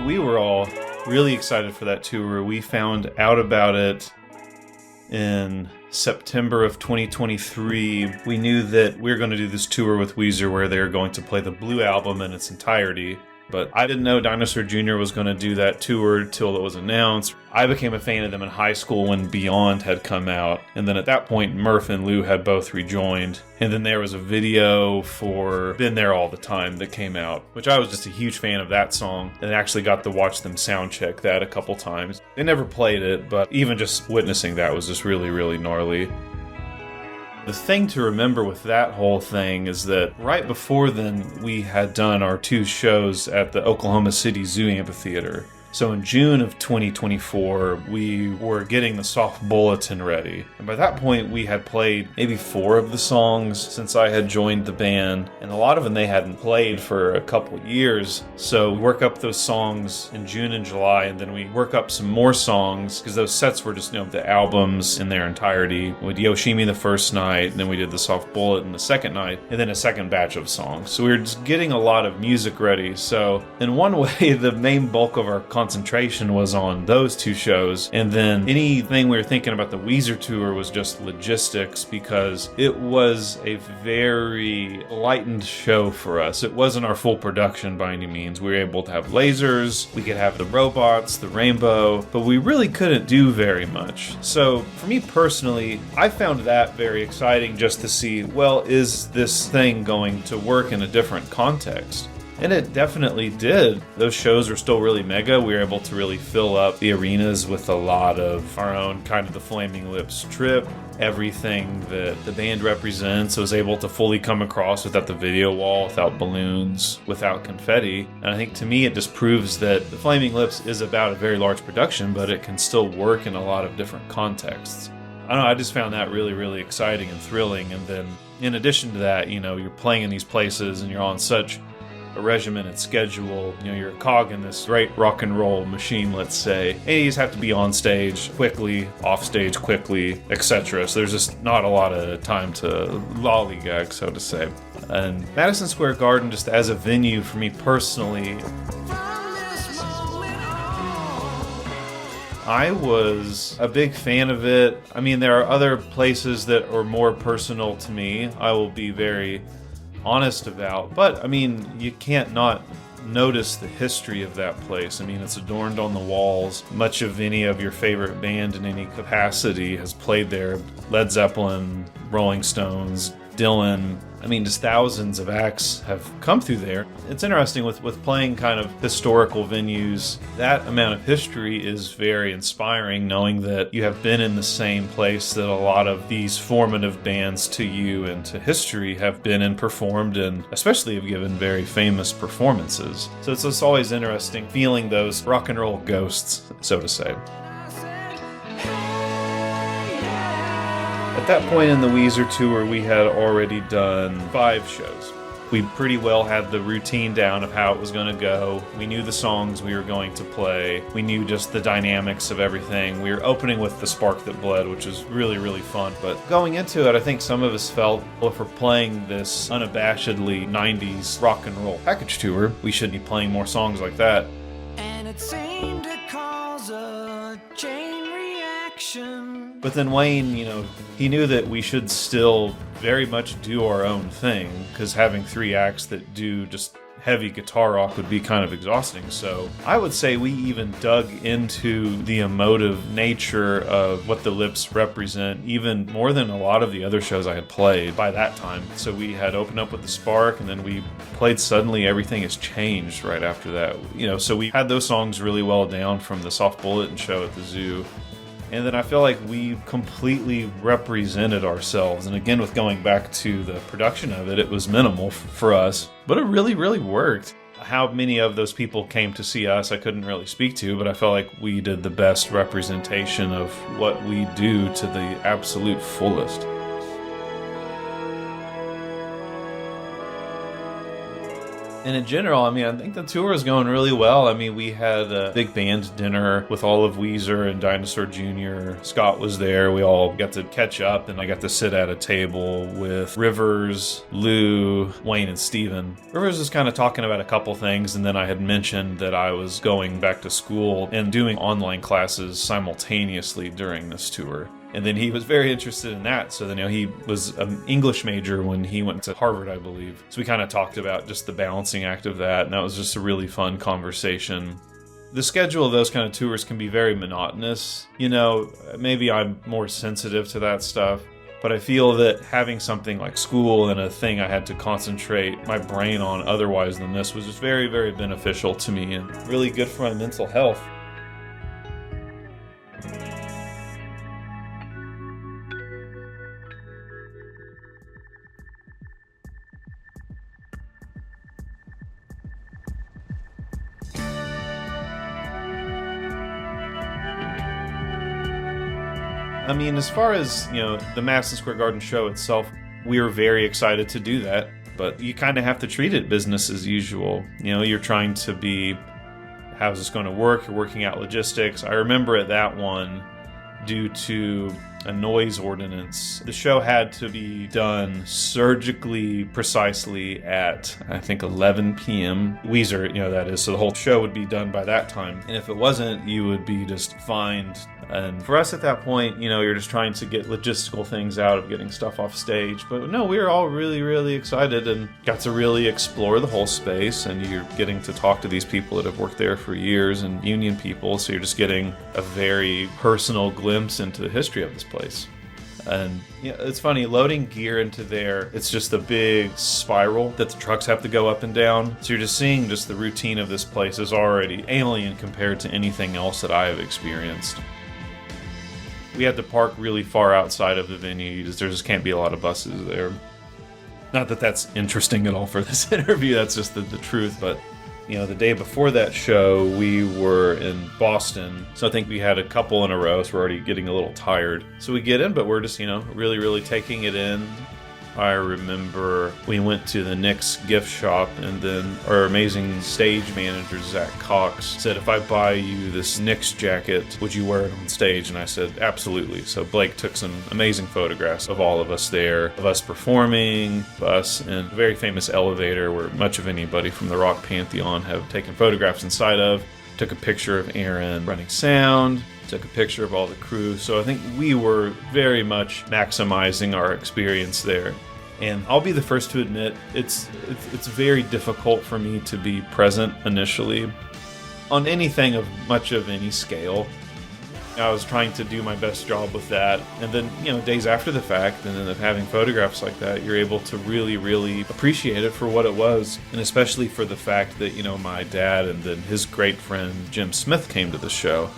We were all really excited for that tour. We found out about it in September of 2023. We knew that we were going to do this tour with Weezer where they were going to play the Blue album in its entirety. But I didn't know Dinosaur Jr. was going to do that tour till it was announced. I became a fan of them in high school when Beyond had come out. And then at that point, Murph and Lou had both rejoined. And then there was a video for Been There All the Time that came out, which I was just a huge fan of that song. And actually got to watch them sound check that a couple times. They never played it, but even just witnessing that was just really, really gnarly. The thing to remember with that whole thing is that right before then, we had done our 2 shows at the Oklahoma City Zoo Amphitheater. So in June of 2024, we were getting the soft bulletin ready. And by that point, we had played maybe 4 of the songs since I had joined the band. And a lot of them they hadn't played for a couple years. So we work up those songs in June and July, and then we work up some more songs, because those sets were just, the albums in their entirety. We did Yoshimi the first night, and then we did the soft bulletin the second night, and then a second batch of songs. So we were just getting a lot of music ready. So in one way, the main bulk of our concentration was on those 2 shows, and then anything we were thinking about the Weezer tour was just logistics, because it was a very lightened show for us. It wasn't our full production by any means. We were able to have lasers, we could have the robots, the rainbow, but we really couldn't do very much. So for me personally, I found that very exciting, just to see, well, is this thing going to work in a different context? And it definitely did. Those shows were still really mega. We were able to really fill up the arenas with a lot of our own kind of the Flaming Lips trip. Everything that the band represents was able to fully come across without the video wall, without balloons, without confetti. And I think to me it just proves that the Flaming Lips is about a very large production, but it can still work in a lot of different contexts. I don't know, I just found that really, really exciting and thrilling. And then in addition to that, you're playing in these places and you're on such a regimented schedule. You're a cog in this great rock and roll machine, let's say. And you just have to be on stage quickly, off stage quickly, etc. So there's just not a lot of time to lollygag, so to say. And Madison Square Garden, just as a venue for me personally, I was a big fan of it. I mean, there are other places that are more personal to me, I will be very honest about, but I mean, you can't not notice the history of that place. I mean, it's adorned on the walls. Much of any of your favorite band in any capacity has played there. Led Zeppelin, Rolling Stones, Dylan. I mean, just thousands of acts have come through there. It's interesting with playing kind of historical venues. That amount of history is very inspiring, knowing that you have been in the same place that a lot of these formative bands to you and to history have been and performed, and especially have given very famous performances. So it's just always interesting feeling those rock and roll ghosts, so to say. At that point in the Weezer tour, we had already done 5 shows. We pretty well had the routine down of how it was going to go. We knew the songs we were going to play. We knew just the dynamics of everything. We were opening with The Spark That Bled, which was really, really fun. But going into it, I think some of us felt, well, if we're playing this unabashedly 90s rock and roll package tour, we should be playing more songs like that. And it seemed to cause a chain reaction. But then Wayne, he knew that we should still very much do our own thing, because having 3 acts that do just heavy guitar rock would be kind of exhausting. So I would say we even dug into the emotive nature of what the Lips represent, even more than a lot of the other shows I had played by that time. So we had opened up with The Spark, and then we played Suddenly Everything Has Changed right after that. So we had those songs really well down from the Soft Bulletin show at the Zoo. And then I feel like we completely represented ourselves. And again, with going back to the production of it, it was minimal for us, but it really, really worked. How many of those people came to see us, I couldn't really speak to, but I felt like we did the best representation of what we do to the absolute fullest. And in general, I mean, I think the tour is going really well. I mean, we had a big band dinner with all of Weezer and Dinosaur Jr. Scott was there. We all got to catch up, and I got to sit at a table with Rivers, Lou, Wayne, and Steven. Rivers was kind of talking about a couple things, and then I had mentioned that I was going back to school and doing online classes simultaneously during this tour. And then he was very interested in that. So then, he was an English major when he went to Harvard, I believe. So we kind of talked about just the balancing act of that. And that was just a really fun conversation. The schedule of those kind of tours can be very monotonous. Maybe I'm more sensitive to that stuff. But I feel that having something like school and a thing I had to concentrate my brain on otherwise than this was just very, very beneficial to me and really good for my mental health. I mean, as far as, the Madison Square Garden show itself, we were very excited to do that, but you kind of have to treat it business as usual. You're trying to be, how's this going to work? You're working out logistics. I remember at that one, due to a noise ordinance, the show had to be done surgically precisely at, I think, 11 p.m. Weezer, that is, so the whole show would be done by that time. And if it wasn't, you would be just fined. And for us at that point, you're just trying to get logistical things out of getting stuff off stage. But no, we were all really, really excited and got to really explore the whole space. And you're getting to talk to these people that have worked there for years and union people. So you're just getting a very personal glimpse into the history of this place. And it's funny, loading gear into there, it's just a big spiral that the trucks have to go up and down. So you're just seeing just the routine of this place is already alien compared to anything else that I have experienced. We had to park really far outside of the venue. There just can't be a lot of buses there. Not that that's interesting at all for this interview, that's just the truth, but the day before that show, we were in Boston. So I think we had a couple in a row, so we're already getting a little tired. So we get in, but we're just, really, really taking it in. I remember we went to the Knicks gift shop, and then our amazing stage manager, Zach Cox, said, if I buy you this Knicks jacket, would you wear it on stage? And I said, absolutely. So Blake took some amazing photographs of all of us there, of us performing, us in a very famous elevator where much of anybody from the rock pantheon have taken photographs inside of. Took a picture of Aaron running sound, took a picture of all the crew. So I think we were very much maximizing our experience there. And I'll be the first to admit, it's very difficult for me to be present initially on anything of much of any scale. I was trying to do my best job with that. And then, days after the fact, and then having photographs like that, you're able to really, really appreciate it for what it was. And especially for the fact that, my dad and then his great friend Jim Smith came to the show.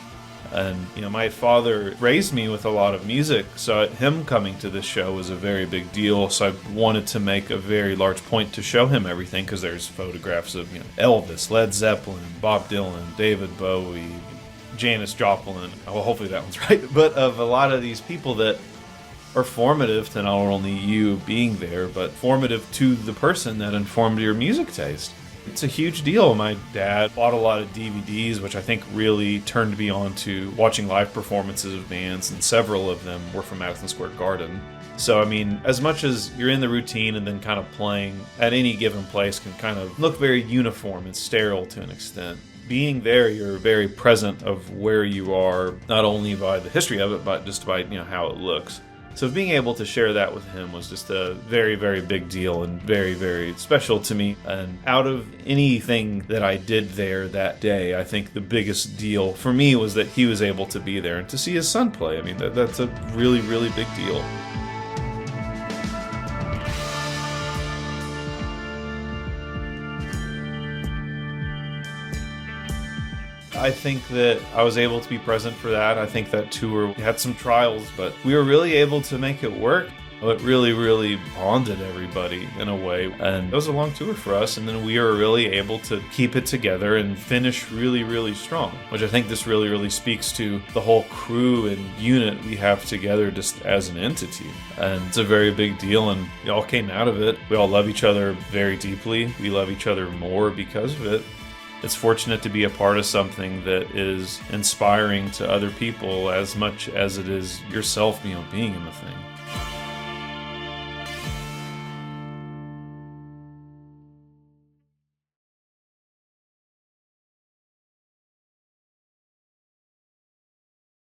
And, my father raised me with a lot of music, so him coming to this show was a very big deal. So I wanted to make a very large point to show him everything, because there's photographs of, Elvis, Led Zeppelin, Bob Dylan, David Bowie, Janis Joplin, well, hopefully that one's right, but of a lot of these people that are formative to not only you being there, but formative to the person that informed your music taste. It's a huge deal. My dad bought a lot of DVDs, which I think really turned me on to watching live performances of bands, and several of them were from Madison Square Garden. So, I mean, as much as you're in the routine and then kind of playing at any given place can kind of look very uniform and sterile to an extent, being there, you're very present of where you are, not only by the history of it, but just by, how it looks. So being able to share that with him was just a very, very big deal and very, very special to me. And out of anything that I did there that day, I think the biggest deal for me was that he was able to be there and to see his son play. I mean, that's a really, really big deal. I think that I was able to be present for that. I think that tour had some trials, but we were really able to make it work. it really, really bonded everybody in a way. And it was a long tour for us, and then we were really able to keep it together and finish really, really strong, which I think this really, really speaks to the whole crew and unit we have together just as an entity. And it's a very big deal, and we all came out of it. We all love each other very deeply. We love each other more because of it. It's fortunate to be a part of something that is inspiring to other people as much as it is yourself, being in the thing.